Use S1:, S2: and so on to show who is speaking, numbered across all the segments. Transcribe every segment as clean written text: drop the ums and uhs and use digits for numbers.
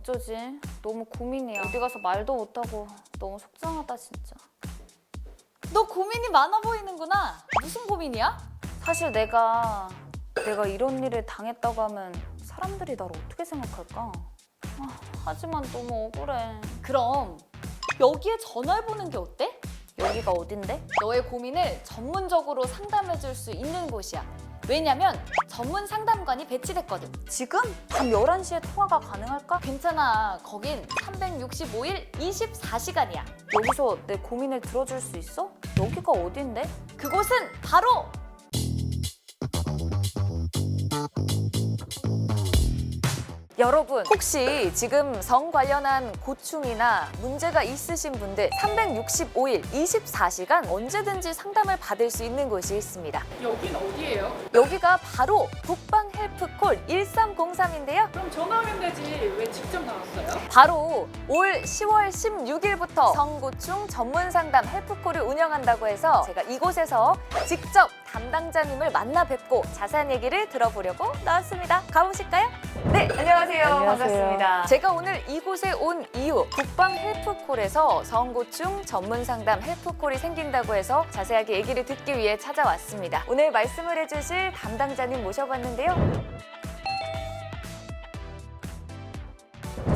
S1: 어쩌지? 너무 고민이야. 어디 가서 말도 못하고 너무 속상하다 진짜.
S2: 너 고민이 많아 보이는구나. 무슨 고민이야?
S1: 사실 내가 이런 일을 당했다고 하면 사람들이 나를 어떻게 생각할까? 하지만 너무 억울해.
S2: 그럼 여기에 전화해보는 게 어때?
S1: 여기가 어딘데?
S2: 너의 고민을 전문적으로 상담해줄 수 있는 곳이야. 왜냐면 전문 상담관이 배치됐거든.
S1: 지금? 밤 11시에 통화가 가능할까?
S2: 괜찮아. 거긴 365일 24시간이야.
S1: 여기서 내 고민을 들어줄 수 있어? 여기가 어딘데?
S2: 그곳은 바로
S1: 여러분, 혹시 지금 성 관련한 고충이나 문제가 있으신 분들 365일 24시간 언제든지 상담을 받을 수 있는 곳이 있습니다.
S3: 여긴 어디예요?
S1: 여기가 바로 국방 헬프콜 1303인데요.
S3: 그럼 전화하면 되지. 왜 직접 나왔어요?
S1: 바로 올 10월 16일부터 성고충 전문 상담 헬프콜을 운영한다고 해서 제가 이곳에서 직접 담당자님을 만나 뵙고 자세한 얘기를 들어보려고 나왔습니다. 가보실까요? 네, 안녕하세요. 반갑습니다. 제가 오늘 이곳에 온 이유, 국방 헬프콜에서 성고충 전문 상담 헬프콜이 생긴다고 해서 자세하게 얘기를 듣기 위해 찾아왔습니다. 오늘 말씀을 해주실 담당자님 모셔봤는데요.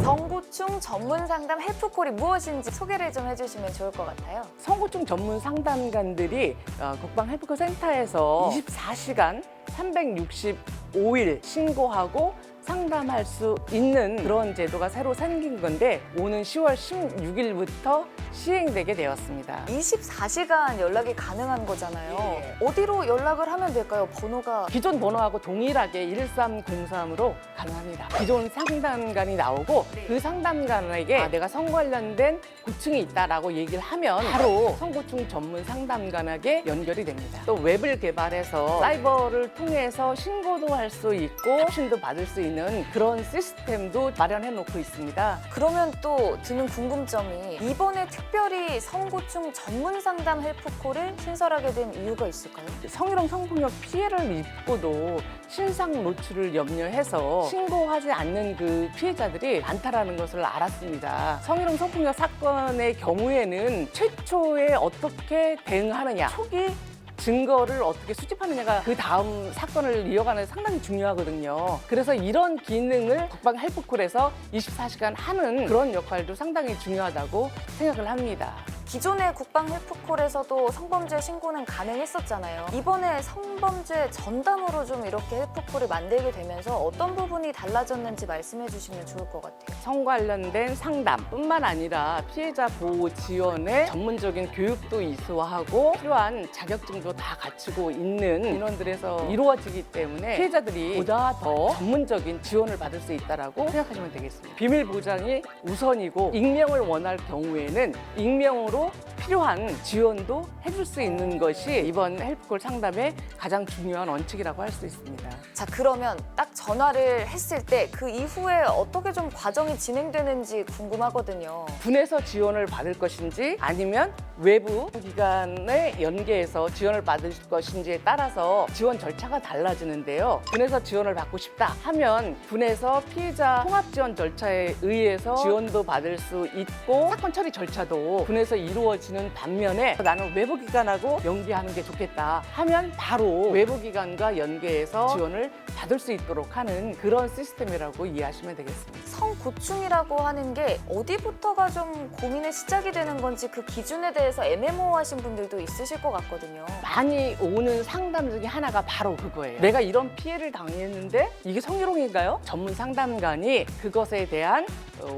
S1: 성고충 전문 상담 헬프콜이 무엇인지 소개를 좀 해주시면 좋을 것 같아요.
S4: 성고충 전문 상담관들이 국방 헬프콜 센터에서 24시간 365일 신고하고 상담할 수 있는 그런 제도가 새로 생긴 건데 오는 10월 16일부터 시행되게 되었습니다.
S1: 24시간 연락이 가능한 거잖아요.
S4: 예.
S1: 어디로 연락을 하면 될까요? 번호가
S4: 기존 번호하고 동일하게 1303으로 가능합니다. 기존 상담관이 나오고 그 상담관에게 내가 성 관련된 고충이 있다라고 얘기를 하면 바로 성고충 전문 상담관에게 연결이 됩니다. 또 웹을 개발해서 사이버를 통해서 신고도 할 수 있고 캡신도 받을 수 있는 그런 시스템도 마련해 놓고 있습니다.
S1: 그러면 또 드는 궁금점이 이번에 특별히 성고충 전문 상담 헬프콜을 신설하게 된 이유가 있을까요?
S4: 성희롱 성폭력 피해를 입고도 신상 노출을 염려해서 신고하지 않는 그 피해자들이 많다라는 것을 알았습니다. 성희롱 성폭력 사건의 경우에는 최초에 어떻게 대응하느냐, 초기 증거를 어떻게 수집하느냐가 그 다음 사건을 이어가는 데 상당히 중요하거든요. 그래서 이런 기능을 국방 헬프콜에서 24시간 하는 그런 역할도 상당히 중요하다고 생각을 합니다.
S1: 기존의 국방 헬프콜에서도 성범죄 신고는 가능했었잖아요. 이번에 성범죄 전담으로 좀 이렇게 헬프콜을 만들게 되면서 어떤 부분이 달라졌는지 말씀해 주시면 좋을 것 같아요.
S4: 성 관련된 상담뿐만 아니라 피해자 보호 지원에 전문적인 교육도 이수하고 필요한 자격증도 다 갖추고 있는 인원들에서 이루어지기 때문에 피해자들이 보다 더 전문적인 지원을 받을 수 있다고 생각하시면 되겠습니다. 비밀 보장이 우선이고 익명을 원할 경우에는 익명으로 필요한 지원도 해줄 수 있는 것이 이번 헬프콜 상담의 가장 중요한 원칙이라고 할 수 있습니다.
S1: 자, 그러면 딱 전화를 했을 때 그 이후에 어떻게 좀 과정이 진행되는지 궁금하거든요.
S4: 군에서 지원을 받을 것인지 아니면 외부 기관에 연계해서 지원을 받을 것인지에 따라서 지원 절차가 달라지는데요. 군에서 지원을 받고 싶다 하면 군에서 피해자 통합 지원 절차에 의해서 지원도 받을 수 있고 사건 처리 절차도 군에서 이루어지는 반면에 나는 외부 기관하고 연계하는 게 좋겠다 하면 바로 외부 기관과 연계해서 지원을 받을 수 있도록 하는 그런 시스템이라고 이해하시면 되겠습니다.
S1: 성고충이라고 하는 게 어디부터가 좀 고민의 시작이 되는 건지 그 기준에 대해서 애매모호하신 분들도 있으실 것 같거든요.
S4: 많이 오는 상담 중에 하나가 바로 그거예요. 내가 이런 피해를 당했는데 이게 성희롱인가요? 전문 상담관이 그것에 대한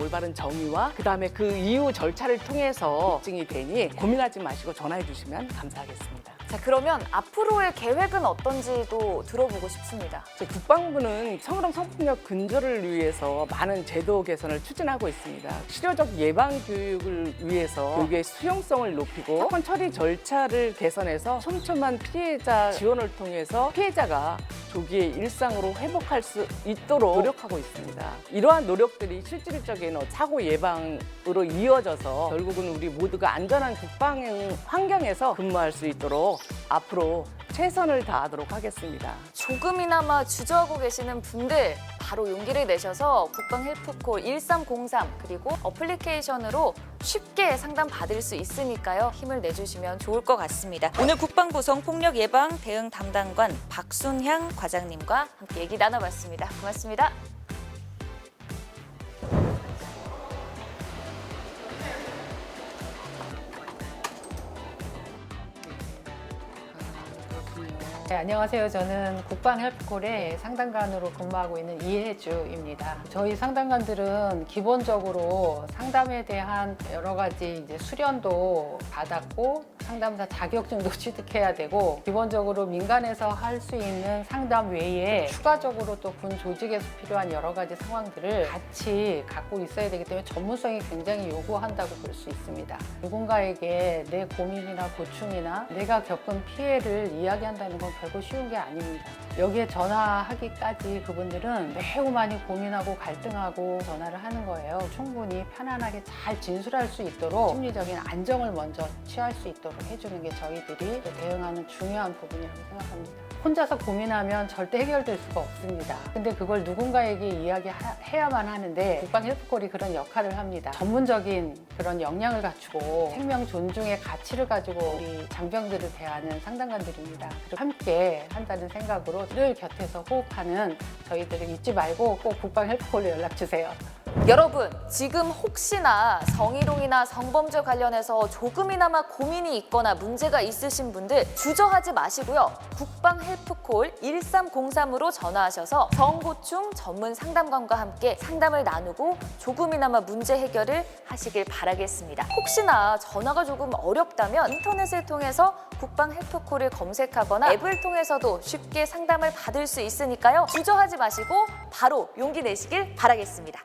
S4: 올바른 정의와 그다음에 그 이후 절차를 통해서 입증이 되니 고민하지 마시고 전화해 주시면 감사하겠습니다.
S1: 자, 그러면 앞으로의 계획은 어떤지도 들어보고 싶습니다.
S4: 국방부는 성희롱 성폭력 근절을 위해서 많은 제도 개선을 추진하고 있습니다. 치료적 예방 교육을 위해서 교육의 수용성을 높이고 사건 처리 절차를 개선해서 촘촘한 피해자 지원을 통해서 피해자가 조기에 일상으로 회복할 수 있도록 노력하고 있습니다. 이러한 노력들이 실질적인 사고 예방으로 이어져서 결국은 우리 모두가 안전한 국방 환경에서 근무할 수 있도록 앞으로 최선을 다하도록 하겠습니다.
S1: 조금이나마 주저하고 계시는 분들 바로 용기를 내셔서 국방 헬프콜 1303 그리고 어플리케이션으로 쉽게 상담 받을 수 있으니까요. 힘을 내주시면 좋을 것 같습니다. 오늘 국방부 성폭력 예방 대응 담당관 박순향 과장님과 함께 얘기 나눠봤습니다. 고맙습니다.
S5: 네, 안녕하세요. 저는 국방헬프콜의 상담관으로 근무하고 있는 이혜주입니다. 저희 상담관들은 기본적으로 상담에 대한 여러 가지 이제 수련도 받았고 상담사 자격증도 취득해야 되고 기본적으로 민간에서 할 수 있는 상담 외에 추가적으로 또 군 조직에서 필요한 여러 가지 상황들을 같이 갖고 있어야 되기 때문에 전문성이 굉장히 요구한다고 볼 수 있습니다. 누군가에게 내 고민이나 고충이나 내가 겪은 피해를 이야기한다는 건 결코 쉬운 게 아닙니다. 여기에 전화하기까지 그분들은 매우 많이 고민하고 갈등하고 전화를 하는 거예요. 충분히 편안하게 잘 진술할 수 있도록 심리적인 안정을 먼저 취할 수 있도록 해주는 게 저희들이 대응하는 중요한 부분이라고 생각합니다. 혼자서 고민하면 절대 해결될 수가 없습니다. 근데 그걸 누군가에게 이야기해야만 하는데 국방 헬프콜이 그런 역할을 합니다. 전문적인 그런 역량을 갖추고 생명 존중의 가치를 가지고 우리 장병들을 대하는 상담관들입니다. 그리고 함께 한다는 생각으로 늘 곁에서 호흡하는 저희들을 잊지 말고 꼭 국방 헬프콜로 연락 주세요.
S1: 여러분, 지금 혹시나 성희롱이나 성범죄 관련해서 조금이나마 고민이 있거나 문제가 있으신 분들 주저하지 마시고요. 국방 헬프콜 1303으로 전화하셔서 성고충 전문 상담관과 함께 상담을 나누고 조금이나마 문제 해결을 하시길 바라겠습니다. 혹시나 전화가 조금 어렵다면 인터넷을 통해서 국방 헬프콜을 검색하거나 앱을 통해서도 쉽게 상담을 받을 수 있으니까요. 주저하지 마시고 바로 용기 내시길 바라겠습니다.